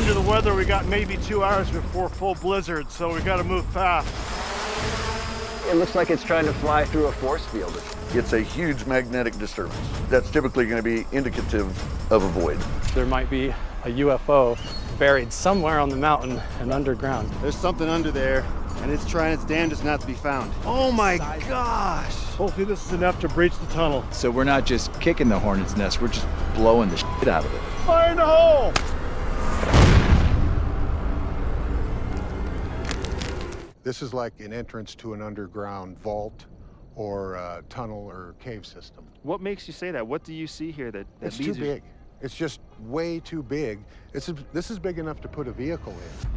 According to the weather, we got maybe 2 hours before full blizzard, so we got to move fast. It looks like it's trying to fly through a force field. It's a huge magnetic disturbance. That's typically going to be indicative of a void. There might be a UFO buried somewhere on the mountain and underground. There's something under there, and it's trying its damnedest not to be found. Oh my gosh! Hopefully this is enough to breach the tunnel. So we're not just kicking the hornet's nest, we're just blowing the shit out of it. Fire in the hole! This is like an entrance to an underground vault or a tunnel or cave system. What makes you say that? What do you see here that It's leads too big. It's just way too big. This is big enough to put a vehicle in.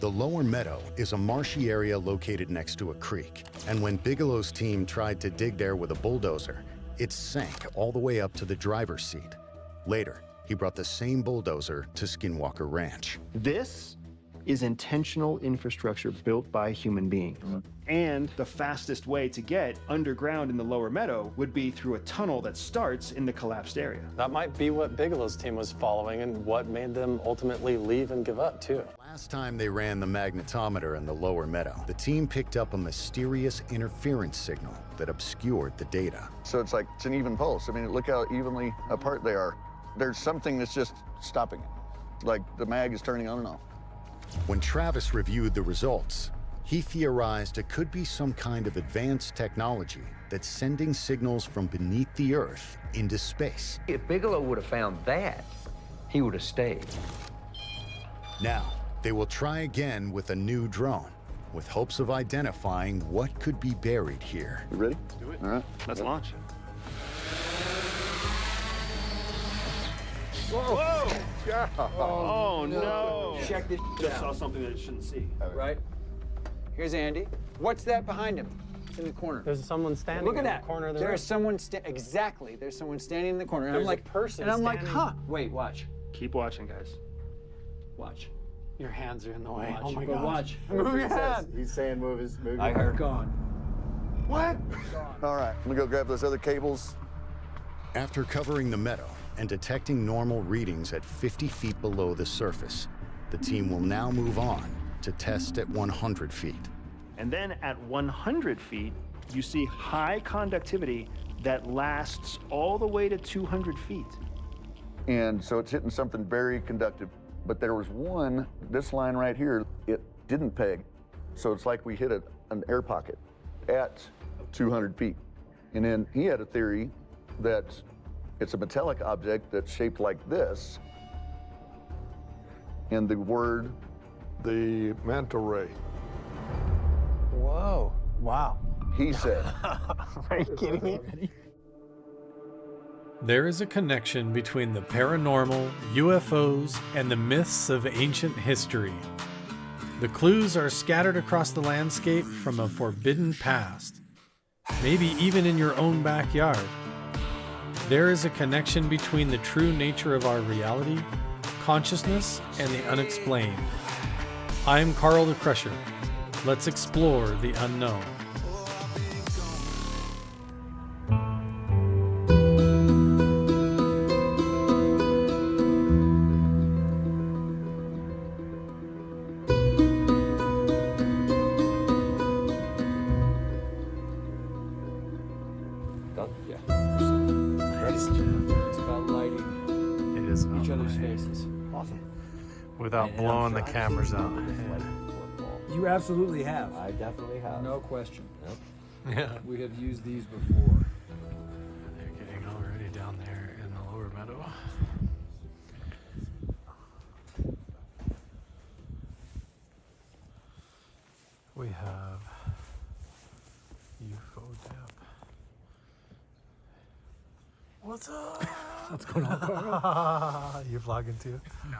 The lower meadow is a marshy area located next to a creek. And when Bigelow's team tried to dig there with a bulldozer, it sank all the way up to the driver's seat. Later, he brought the same bulldozer to Skinwalker Ranch. This is intentional infrastructure built by human beings. And the fastest way to get underground in the lower meadow would be through a tunnel that starts in the collapsed area. That might be what Bigelow's team was following and what made them ultimately leave and give up too. Last time they ran the magnetometer in the lower meadow, the team picked up a mysterious interference signal that obscured the data. So it's an even pulse. I mean, look how evenly apart they are. There's something that's just stopping it. Like the mag is turning on and off. When Travis reviewed the results, he theorized it could be some kind of advanced technology that's sending signals from beneath the Earth into space. If Bigelow would have found that, he would have stayed. Now, they will try again with a new drone, with hopes of identifying what could be buried here. You ready? Let's do it. All right. Let's launch. Whoa! Oh no! Check this Just out. saw something that it shouldn't see. Right? Here's Andy. What's that behind him? It's in the corner. There's someone standing Look at in that. the corner of the There's room. someone exactly. There's someone standing in the corner. And There's I'm a like, person and I'm like, standing- huh? Wait, watch. Keep watching, guys. Watch. Your hands are in the way. Watch. Oh my But god. watch. Move your hand. He's saying move his I heard gone. What? All right, I'm gonna go grab those other cables. After covering the meadow and detecting normal readings at 50 feet below the surface, the team will now move on to test at 100 feet. And then at 100 feet, you see high conductivity that lasts all the way to 200 feet. And so it's hitting something very conductive. But there was one, this line right here, it didn't peg. So it's like we hit an air pocket at 200 feet. And then he had a theory that it's a metallic object that's shaped like this. And the word, The manta ray. Whoa. Wow. he said. Are you kidding me? There is a connection between the paranormal, UFOs, and the myths of ancient history. The clues are scattered across the landscape from a forbidden past, maybe even in your own backyard. There is a connection between the true nature of our reality, consciousness, and the unexplained. I'm Carl the Crusher. Let's explore the unknown. Without blowing the cameras out. You absolutely have. I definitely have. No question. Yep. Yeah. We have used these before. They're getting already down there in the lower meadow. We have UFO dip. What's up? What's going on, Carl? You vlogging too? No.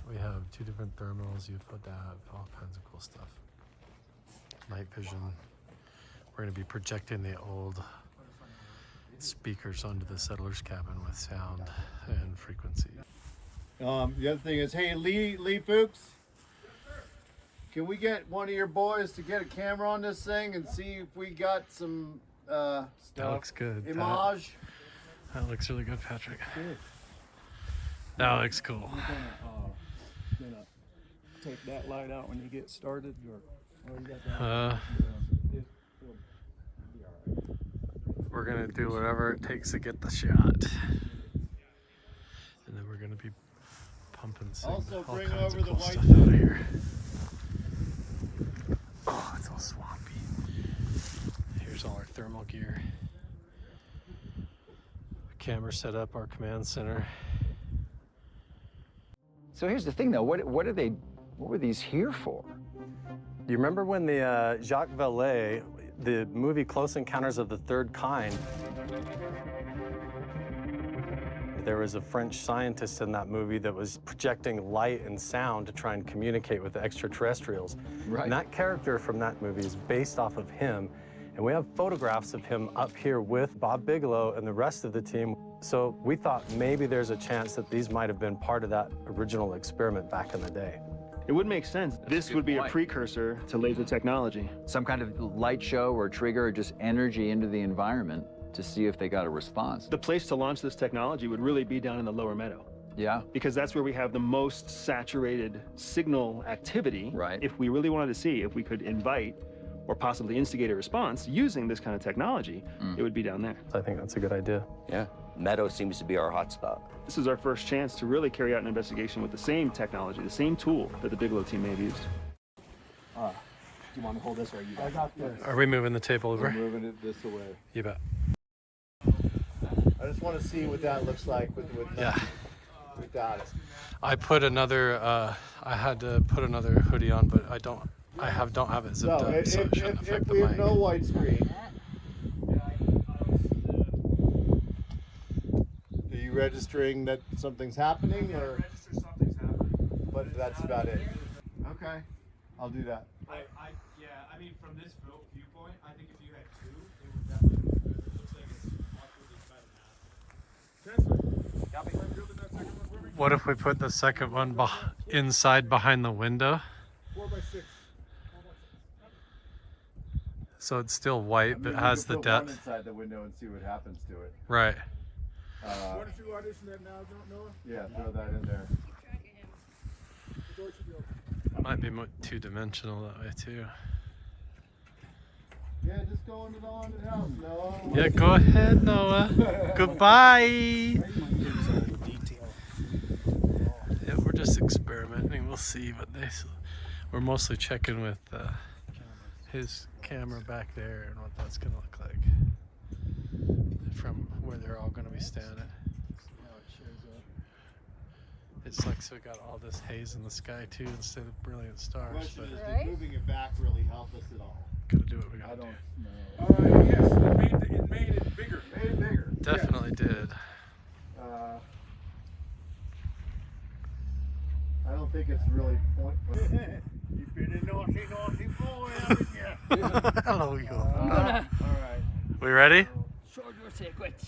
We have 2 different thermals, UFO dab, all kinds of cool stuff. Night vision. We're going to be projecting the old speakers onto the settler's cabin with sound and frequency. The other thing is, hey, Lee Fuchs, can we get one of your boys to get a camera on this thing and see if we got some That looks good. image? That looks really good, Patrick. That looks cool. You're gonna take that light out when you get started, or you got that? We're gonna do whatever it takes to get the shot, and then we're gonna be pumping all bring kinds over of the cool white stuff out of here. Oh, it's all swampy. Here's all our thermal gear. Camera set up, our command center. So here's the thing, though. What were these here for? You remember when the Jacques Vallée, the movie Close Encounters of the Third Kind, there was a French scientist in that movie that was projecting light and sound to try and communicate with the extraterrestrials. Right. And that character from that movie is based off of him. And we have photographs of him up here with Bob Bigelow and the rest of the team. So we thought maybe there's a chance that these might have been part of that original experiment back in the day. It would make sense. This would be a point. precursor to laser technology. Some kind of light show or trigger or just energy into the environment to see if they got a response. The place to launch this technology would really be down in the lower meadow, Yeah. because that's where we have the most saturated signal activity. Right. If we really wanted to see if we could invite or possibly instigate a response using this kind of technology, it would be down there. So I think that's a good idea. Yeah, meadow seems to be our hotspot. This is our first chance to really carry out an investigation with the same technology, the same tool that the Bigelow team may have used. Do you want me to hold this, or you got? I got this. Are we moving the table over? We're moving it this away. You bet. I just want to see what that looks like Yeah. without it. I put another. I had to put another hoodie on, but I don't. Don't have it zipped up, so it shouldn't affect the mic. widescreen. Are you registering that something's happening, or? Register something's happening. But that's about it. Okay, I'll do that. Yeah, I mean, from this viewpoint, I think if you had two, it would definitely be good. It looks like it's awkwardly cut in half. What if we put the second one inside behind the window? 4x6. So it's still white, but it has the depth. Inside the window and see what happens to it. Right. Why don't you audition that now, Noah? Yeah, throw that in there. The door should be open. Might be two-dimensional that way too. Yeah, just go into the haunted house, Noah. Yeah, go ahead, Noah. Goodbye. Yeah, we're just experimenting. We'll see, but we're mostly checking with his camera back there and what that's gonna look like from where they're all gonna be standing. It's like, so we got all this haze in the sky too instead of brilliant stars. Question But is, did moving it back really help us at all? gotta do what we gotta do. Yes, it made it bigger. Made it bigger. Definitely did. I don't think it's really point. You've been a naughty boy, haven't you? Hello, you. All right. We ready? Show your secrets.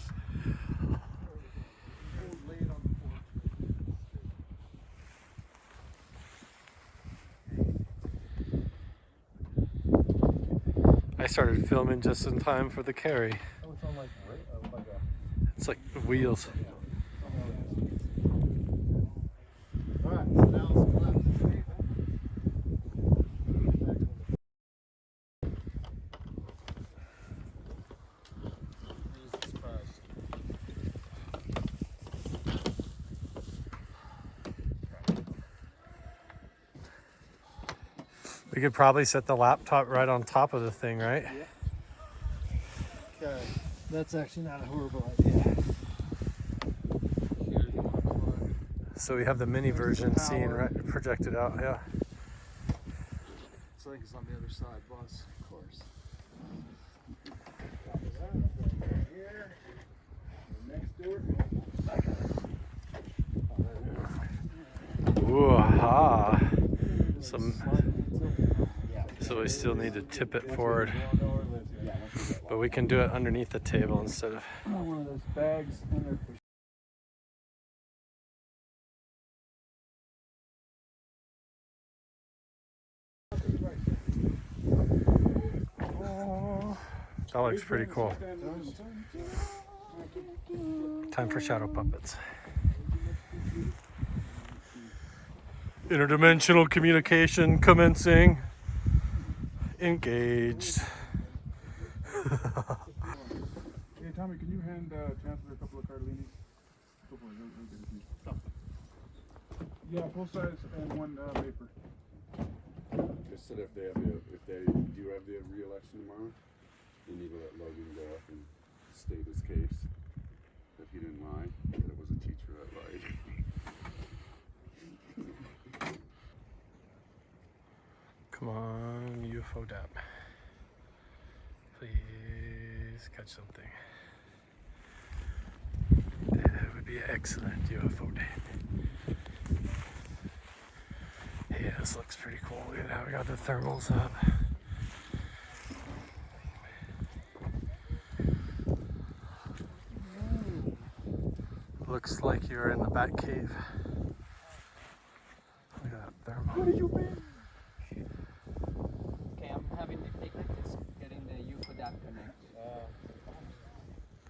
I started filming just in time for the carry. It's like wheels. All right, so now let's collapse. We could probably set the laptop right on top of the thing, right? Yeah. Okay, that's actually not a horrible idea. So we have the mini version seen right projected out, yeah. It's like it's on the other side, boss, of course. Here, next door. Ooh, aha. So we still need to tip it forward. But we can do it underneath the table instead of... One of those bags in there. That looks pretty cool. Time for shadow puppets. Interdimensional communication commencing. Engaged. Hey Tommy, can you hand Chancellor a couple of Cardellini? Go for it. Yeah, full size and one vapor. Just said if they do have the re-election tomorrow, they need to let Logan go up and state his case that he didn't lie, that it was a teacher that lied. Come on, UFO dap. Please catch something. That would be excellent UFO dap. Yeah, this looks pretty cool. Look at how we got the thermals up. Looks like you're in the bat cave. Look at that thermal. What have you been? Okay, I'm having difficulties getting the UFO-DAP connect.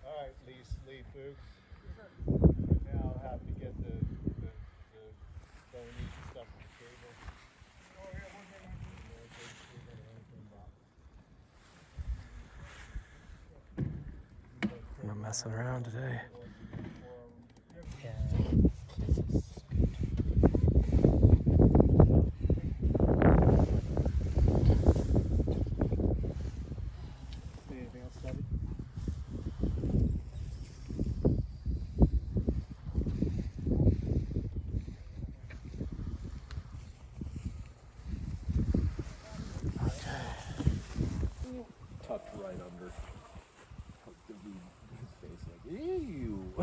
Alright, Lee Fuchs. Now I'll have to get the phony stuff on the cable. I'm not messing around today. Anything else, Stubby? Tucked right under. His face like, ew.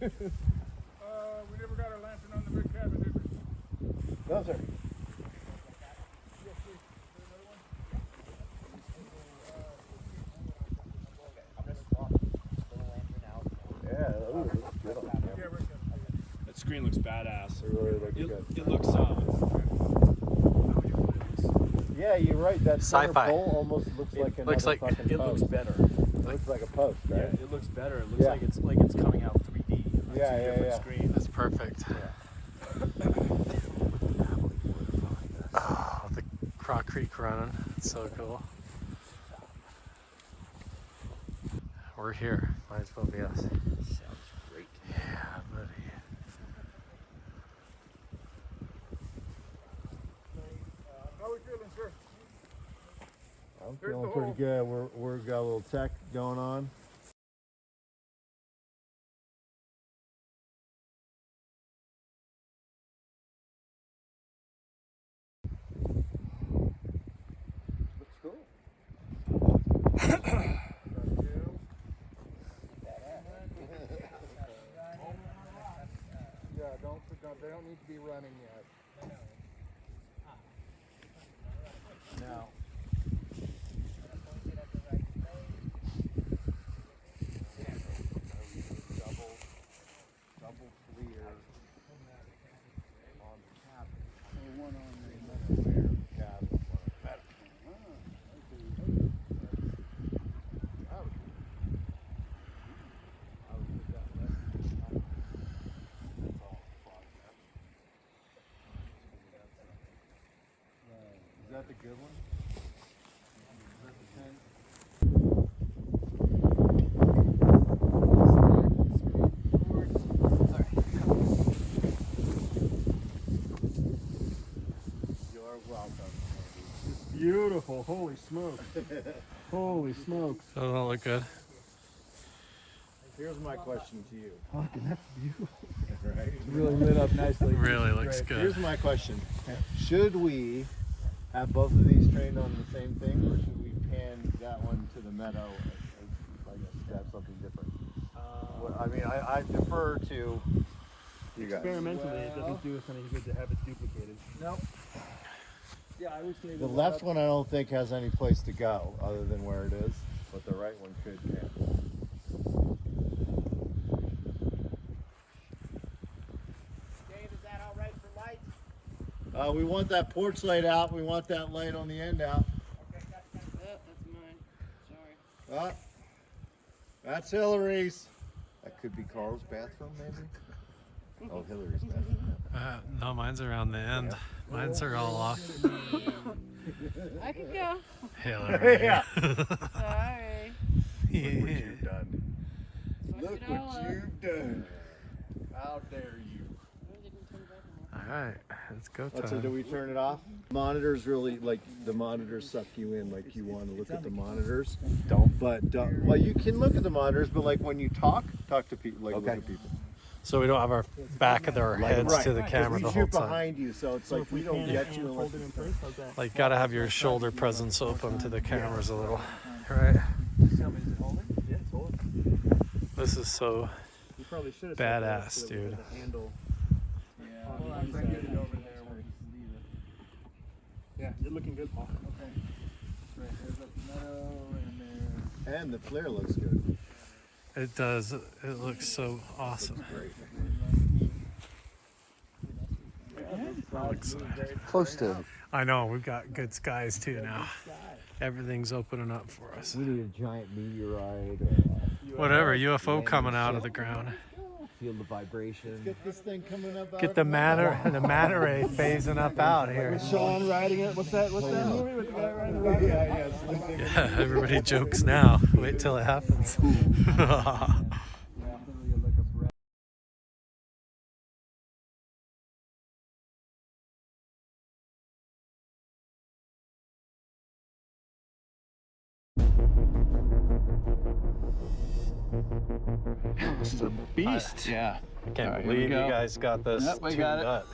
We never got our lantern on the big cabin, did we? No, sir. Yeah, That screen looks badass. it really looks good. It looks Yeah, you're right. That center Sci-fi. pole almost looks like another looks like- fucking it post. looks better. It looks like a post, right? Yeah, it looks better. It looks Yeah. like it's coming out 3D. On Yeah, two different yeah. screens. That's perfect. Oh, the Croc Creek running. It's so cool. We're here. Might as well be us. Sounds great. Yeah, buddy. How are we feeling, sir? I'm Here's feeling the pretty hole. good. We're got a little tech going on. Looks cool. Yeah, they don't need to be running yet. Now, double clear on the cabin. One on the Clear cabin. Is that the good one? Is that the 10? You're welcome. Beautiful. Holy smokes. Holy smokes. Doesn't that look good? Here's my question to you. Fucking, that's beautiful. Right? Really lit up nicely. Really looks good. Here's my question. Should we have both of these trained on the same thing, or should we pan that one to the meadow and have something different? I mean, I defer to you guys. Experimentally, it doesn't do us any good to have it duplicated. Nope. Yeah, I would say The left one I don't think has any place to go other than where it is, but the right one could, yeah. Dave, is that all right for lights? We want that porch light out. We want that light on the end out. Okay, that's mine. Sorry. That's Hillary's. That could be Carl's bathroom, maybe? Oh, Hillary's bathroom. No, mine's around the end. Mine's are all off. I could go. Hillary. Yeah. Sorry. Look what you've done. Look what you've done. How dare you? All right, let's go. So do we turn it off? Monitors really, like, the monitors suck you in, like you want to look at the monitors. Well, you can look at the monitors, but like when you talk to people, like look at people. So we don't have our back of our heads to the camera the whole We shoot time. behind you, so it's like we don't get you unless it's Like, gotta have your shoulder presence open to the cameras a little, right? This is so badass, dude. Yeah, you're looking good, Paul. Okay. Right, there's a meadow and there. And the flare looks good. It does. It looks so awesome. I'm excited. Close to. I know, we've got good skies too now. Everything's opening up for us. We need a giant meteorite. Whatever, UFO coming out of the ground. Feel the vibration. Get this thing coming up. Get the manta ray phasing up out here. Sean riding it. What's that movie with the guy riding the rocket? Yeah, everybody jokes now. Wait till it happens. This is a beast. Yeah. I can't All right, believe here we you go. guys got this Yep, we tuned got it. up.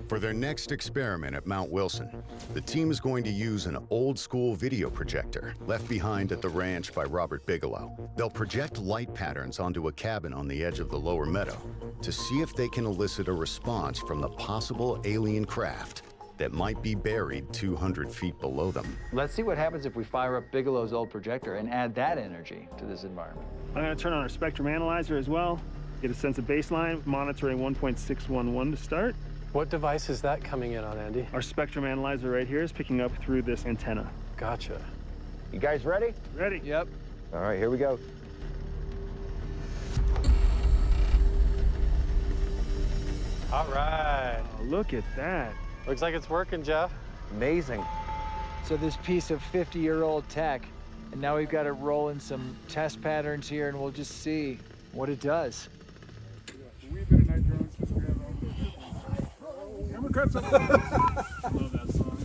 For their next experiment at Mount Wilson, the team is going to use an old-school video projector left behind at the ranch by Robert Bigelow. They'll project light patterns onto a cabin on the edge of the lower meadow to see if they can elicit a response from the possible alien craft that might be buried 200 feet below them. Let's see what happens if we fire up Bigelow's old projector and add that energy to this environment. I'm going to turn on our spectrum analyzer as well, get a sense of baseline, monitoring 1.611 to start. What device is that coming in on, Andy? Our spectrum analyzer right here is picking up through this antenna. Gotcha. You guys ready? Ready? Yep. All right, here we go. All right. Oh, look at that. Looks like it's working, Jeff. Amazing. So this piece of 50-year-old tech, and now we've got to roll in some test patterns here, and we'll just see what it does. We've been in night drones since we have Hammer cuts up. I love that song.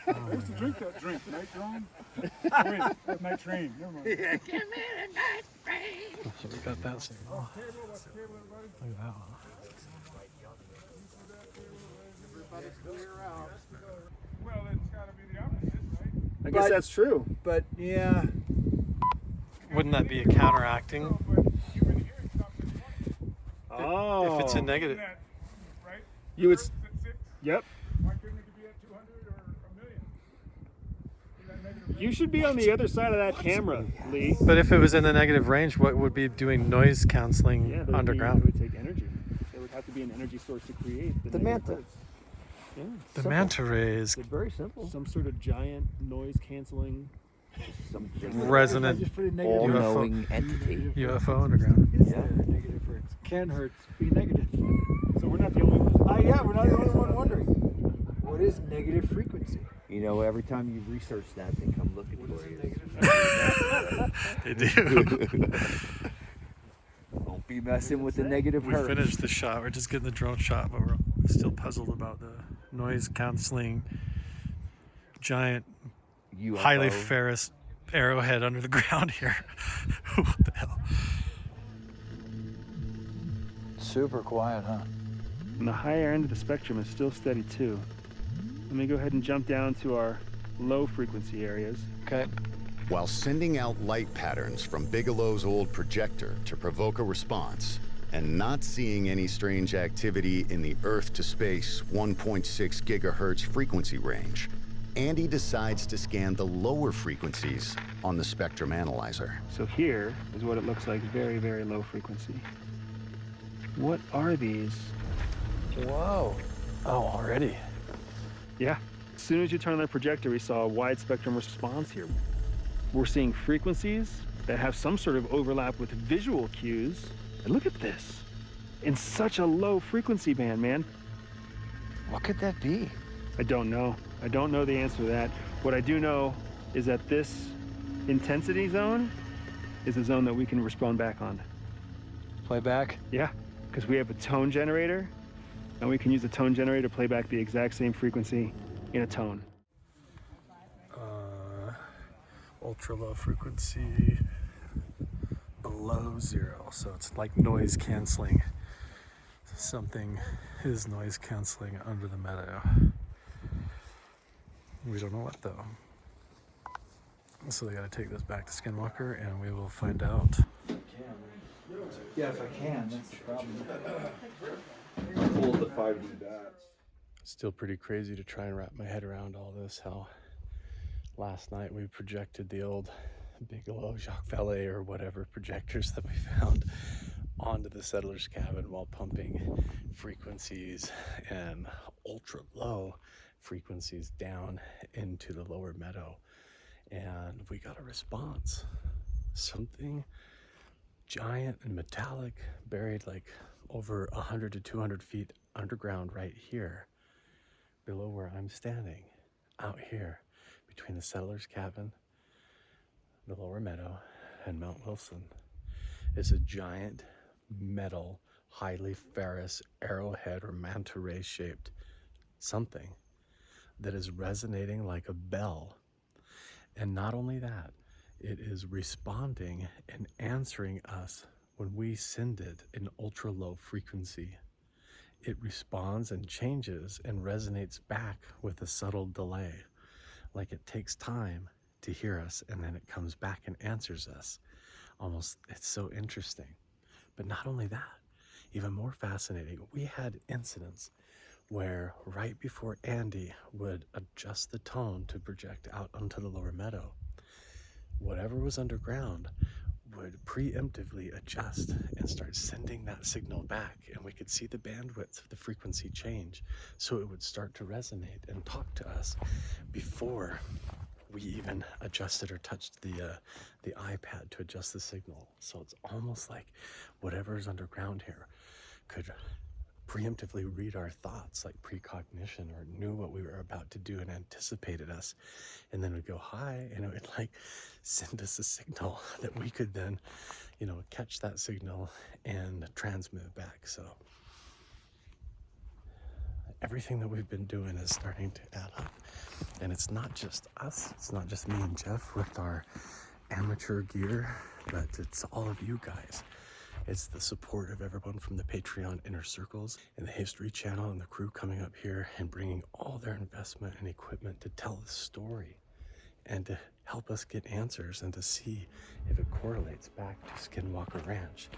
I used to drink that drink, night drone. Wait, that's night train. Never mind. Give me the night train. So we got that signal. Look at that one. Well, it's got to be the opposite, right? I guess that's true. But yeah. Wouldn't that be a counteracting? Oh. If it's a negative. Right? You would. Yep. Why couldn't it be at 200 or a million? You should be on the other side of that camera, Lee. But if it was in the negative range, what would be doing noise canceling Yeah, underground? It would take energy. There would have to be an energy source to create the manta. hertz. Yeah. The manta rays. It's very simple. Some sort of giant noise canceling. Some Resonant all-knowing entity. UFO underground. Yeah. Negative hertz. Can hertz be negative? So we're not the only one. Yeah, we're not the only one wondering. What is negative frequency? You know, every time you research that, they come looking for you. They do. Don't be messing with the negative We hertz. finished the shot. We're just getting the drone shot, but we're still puzzled about the noise canceling giant, UFO. highly ferrous arrowhead under the ground here. What the hell? Super quiet, huh? And the higher end of the spectrum is still steady too. Let me go ahead and jump down to our low frequency areas. Okay. While sending out light patterns from Bigelow's old projector to provoke a response, and not seeing any strange activity in the Earth to space 1.6 gigahertz frequency range, Andy decides to scan the lower frequencies on the spectrum analyzer. So here is what it looks like, very, very low frequency. What are these? Whoa. Oh, already. Yeah. As soon as you turn on the projector, we saw a wide spectrum response here. we're seeing frequencies that have some sort of overlap with visual cues. And look at this. In such a low frequency band, man. What could that be? I don't know. I don't know the answer to that. What I do know is that this intensity zone is a zone that we can respond back on. Play back? Yeah, because we have a tone generator, and we can use a tone generator to play back the exact same frequency in a tone. Ultra low frequency below 0, so it's like noise canceling. Something is noise canceling under the meadow. We don't know what though. So they gotta take this back to Skinwalker and we will find out. Yeah, if I can, that's the problem. Hold the 5D dots. Still pretty crazy to try and wrap my head around all this, how last night we projected the old Bigelow, Jacques Vallée, or whatever projectors that we found onto the settler's cabin while pumping frequencies and ultra low frequencies down into the lower meadow. And we got a response. Something giant and metallic buried like over 100 to 200 feet underground right here below where I'm standing, out here between the settler's cabin, the lower meadow, and Mount Wilson. Is a giant metal, highly ferrous arrowhead or manta ray shaped something that is resonating like a bell. And not only that, it is responding and answering us when we send it in ultra low frequency. It responds and changes and resonates back with a subtle delay. Like it takes time to hear us and then it comes back and answers us. Almost, it's so interesting. But not only that, even more fascinating, we had incidents where right before Andy would adjust the tone to project out onto the lower meadow, whatever was underground would preemptively adjust and start sending that signal back, and we could see the bandwidth of the frequency change, so it would start to resonate and talk to us before we even adjusted or touched the iPad to adjust the signal. So it's almost like whatever is underground here could preemptively read our thoughts, like precognition, or knew what we were about to do and anticipated us, and then would go hi, and it would like send us a signal that we could then, you know, catch that signal and transmit back. So everything that we've been doing is starting to add up, and it's not just us, it's not just me and Jeff with our amateur gear, but it's all of you guys. It's the support of everyone from the Patreon Inner Circles and the History Channel and the crew coming up here and bringing all their investment and equipment to tell the story and to help us get answers and to see if it correlates back to Skinwalker Ranch.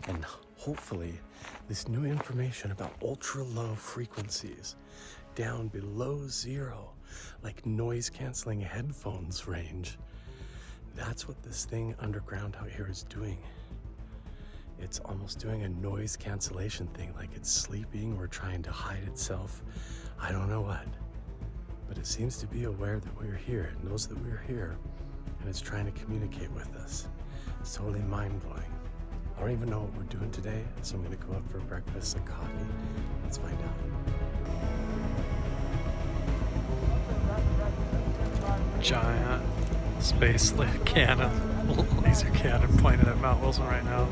And hopefully this new information about ultra low frequencies down below 0, like noise canceling headphones range, that's what this thing underground out here is doing. It's almost doing a noise cancellation thing, like it's sleeping or trying to hide itself. I don't know what, but it seems to be aware that we're here. It knows that we're here, and it's trying to communicate with us. It's totally mind-blowing. I don't even know what we're doing today, so I'm gonna go up for breakfast and coffee. Let's find out. Giant space cannon, laser cannon pointed at Mount Wilson right now.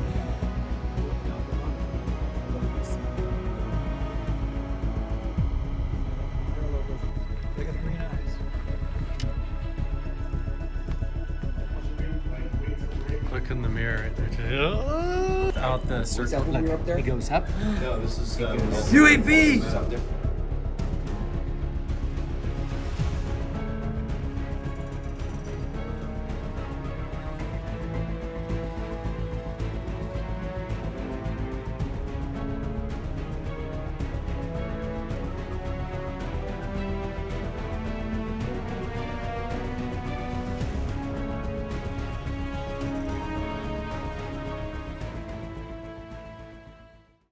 Look in the mirror right there too. Out the circle. Up there? It goes up. No, this is UAV!